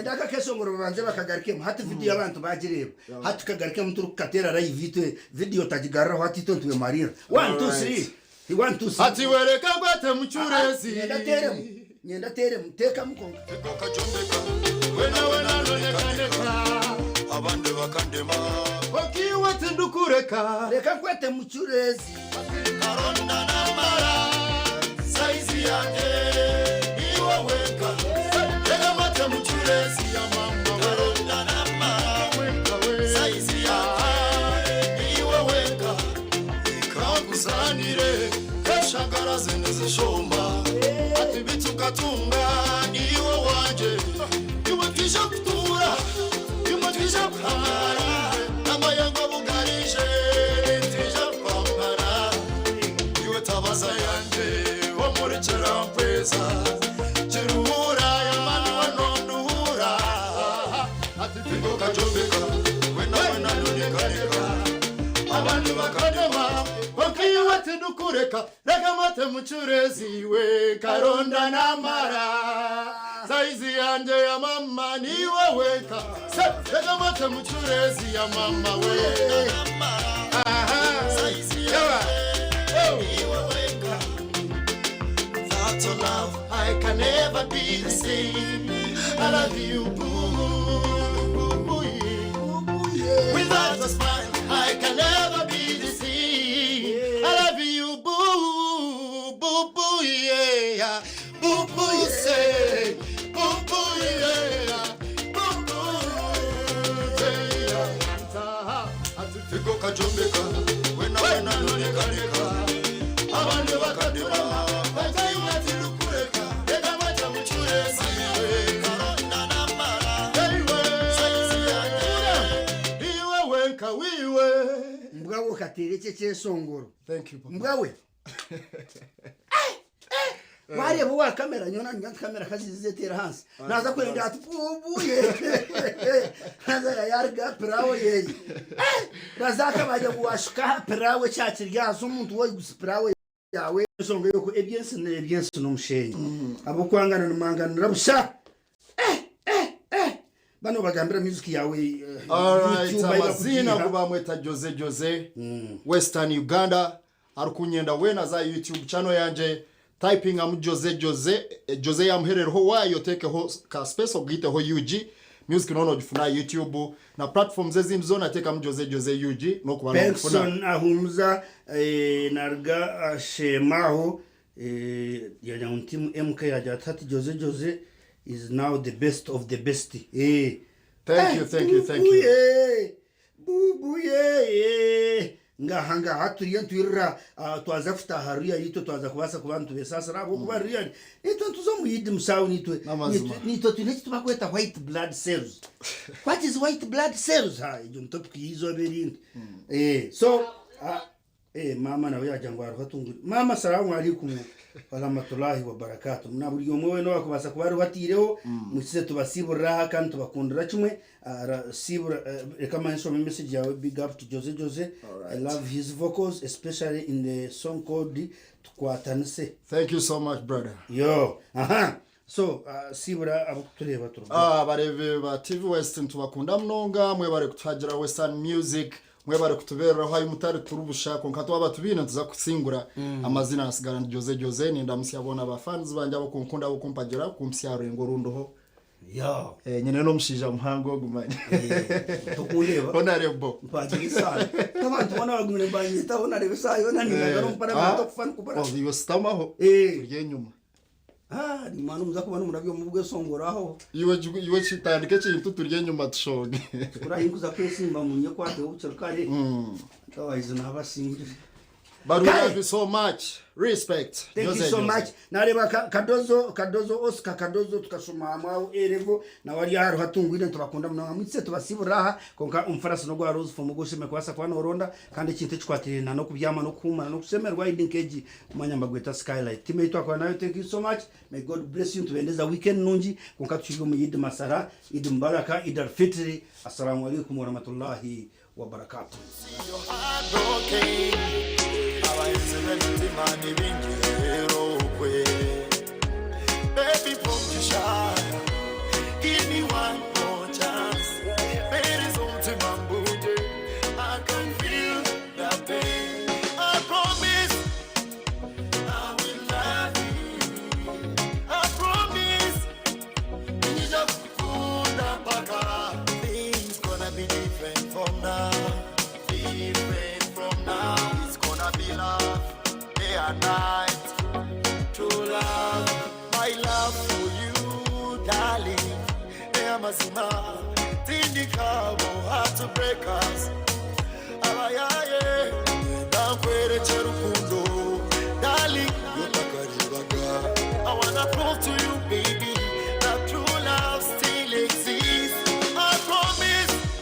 ndaka kesongoro banze bakagarike hati video abantu bagireba hati kagarike muturu katera live video tajigarra hati tontuwe marira 1 2 3 1 2 3 hati wereka gwate muchurezi nyenda tere muteka mukonga kajombeka wena noneka abande bakandema wakiwa tindukureka reka kwete muchurezi karonda na mara saizi yake iwe weka reka mate muchurezi ya mama karonda na mara saizi yake iwe weka ikakuzanire kashagara zinezishomba ati bitukatunga iwe wanje iwe kisha kutura iwe kisha kuhara namayango bugarije tisha kwambara iwe tabaza yanje wo muri cherampeza cheruhura ya mani wanonduhura ati figo kajombeka wena noneka abantu bakadema wakiwa tindukureka reka mate muchurezi we karonda na mara saizi yanje ya mama niwe weka reka mate muchurezi ya mama we saizi yanje niwe weka that's all love I can never be the same I love you boo without a smile I can never be the same I love you boo boo boo yeah boo boo say boo boo yeah boo boo yeah atifigo kajombeka wena noneka abantu bakadema bazayiwa tilukureka reka mata muchurezi karonda na mara saizi yake iwe wenka wiwe mbwawo katereke cyesongoro thank you papa mbwawe wareba wa kamera nyona kamera kazize tera hansi naza kwenda ati bubuye naza yarga prawo yeyi naza kabaje kuwashika prawo cyakiryazo umuntu wo gusprawo yawe songo yoko ebyensi no mushenyi abo kwangana n'umangana busha bano bagambira music yawe alright amazina kubamweta Jose Western Uganda arukunyenda wena za YouTube channel yanje typing am Jose yamherero wayo teke ho ka space ogite ho UG music nono jifuna YouTube na platforms ezindi zona teka am Jose UG no kubana person ahumza narga ashemaho ya untimu MK ya jatati Jose is now the best of the best. Thank you. Bubu ngahanga haturiye twirra twaza futa haruya yito twaza kubasa kubantu besasa rabo kubariya ito ntuzo muyidi musawu nito tuneti tubakweta white blood cells. What is white blood cells? Ijo topic yizo berindi. So mama nawe yajangwara hatunguri mama salamu alaikum warahmatullahi wabarakatuh mnaburi yomwe no bakubasa kubari batireho musise tubasibura kandi tubakundira kimwe sibura kama nso message yawe big up to Jose right. I love his vocals especially in the song called Tukwatanise. Thank you so much brother. Yo so sibura abutureba bareve ba TV Western tubakunda mnonga mwe bare kutwagira Western music mwe bare kutubera hayi mutari turubushako nkato abatubina tuza kusingura amazina asigara Jose ni ndamusi abona aba fans banje abo kunkunda abo kumpagira kumsya rengo rundoho yo nyene no mushija muhango gumanye tukuleba onarebo mpagisa tabantu bona bagumene banye tabona rebe yo nani ngaro mpara kufana kubara oh yo stamaho urye nyuma ni manu muzakubana murabyo mubwe songoraho iwe chitandike chintu turye nyuma tushoge urahinguza kwesimba munye kwate ubucerukare tawayizo nabasingire. But we love you so much. Respect. Thank you so much. Nareba Kadozo Oscar Kadozo tukasoma amao erevo na wali haru hatungwire tubakunda mna mwitse tubasiburaha konka umfarasa no gwa Rose from Goshime kwasa kwa Noronda kandi kinte chwatirina no kubyama no kumana no kusemerwa idinkeji manyambagweta Skylight. Time itwa kwa nayo thank you so much. May God bless you tuendeza weekend nunji konka tuchigo mu Eid Masara, Eid Mubaraka, Eid al-Fitr. Assalamu alaikum wa rahmatullahi wa barakatuh. Baby, give me one. mazima tindikabo hard to break us abayaye ndakwerekera urukundo darling yotakaribaga I wanna prove to you